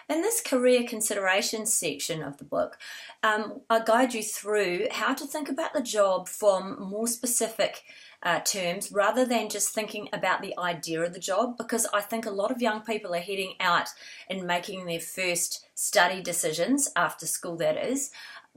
In this career considerations section of the book, I guide you through how to think about the job from more specific terms rather than just thinking about the idea of the job, because I think a lot of young people are heading out and making their first study decisions after school, that is,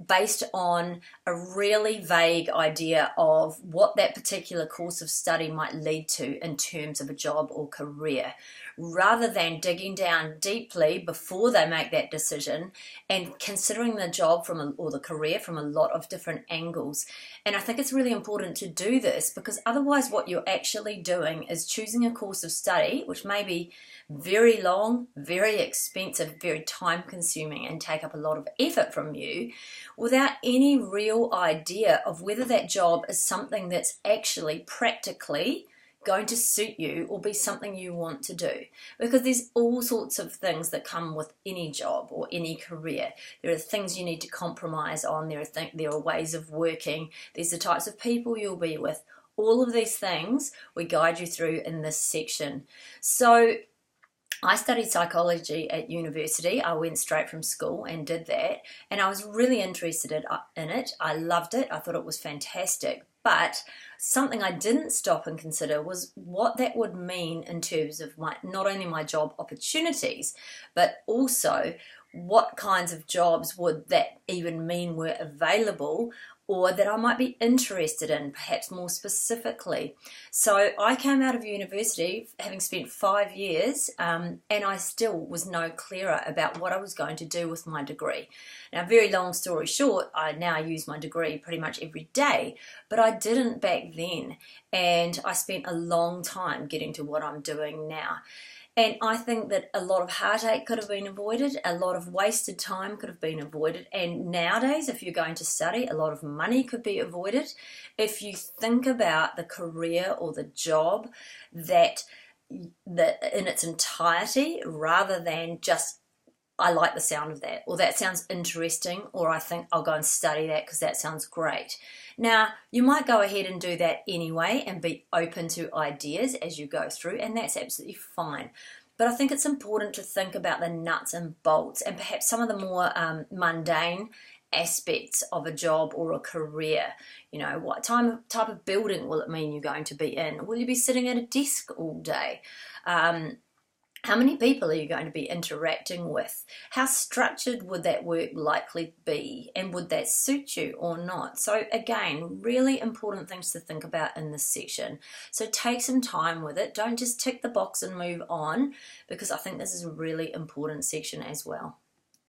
based on a really vague idea of what that particular course of study might lead to in terms of a job or career, rather than digging down deeply before they make that decision and considering the job or the career from a lot of different angles. And I think it's really important to do this, because otherwise what you're actually doing is choosing a course of study which may be very long, very expensive, very time consuming, and take up a lot of effort from you, without any real idea of whether that job is something that's actually practically going to suit you or be something you want to do. Because there's all sorts of things that come with any job or any career. There are things you need to compromise on, there are ways of working, there's the types of people you'll be with. All of these things we guide you through in this section. So I studied psychology at university. I went straight from school and did that, and I was really interested in it. I loved it. I thought it was fantastic. But something I didn't stop and consider was what that would mean in terms of not only my job opportunities, but also what kinds of jobs would that even mean were available, or that I might be interested in, perhaps more specifically. So I came out of university having spent 5 years, and I still was no clearer about what I was going to do with my degree. Now, very long story short, I now use my degree pretty much every day, but I didn't back then, and I spent a long time getting to what I'm doing now. And I think that a lot of heartache could have been avoided, a lot of wasted time could have been avoided, and nowadays, if you're going to study, a lot of money could be avoided if you think about the career or the job that in its entirety, rather than just, I like the sound of that, or that sounds interesting, or I think I'll go and study that because that sounds great. Now, you might go ahead and do that anyway and be open to ideas as you go through, and that's absolutely fine. But I think it's important to think about the nuts and bolts and perhaps some of the more mundane aspects of a job or a career. You know, what type of building will it mean you're going to be in? Will you be sitting at a desk all day? How many people are you going to be interacting with? How structured would that work likely be? And would that suit you or not? So again, really important things to think about in this section. So take some time with it. Don't just tick the box and move on, because I think this is a really important section as well.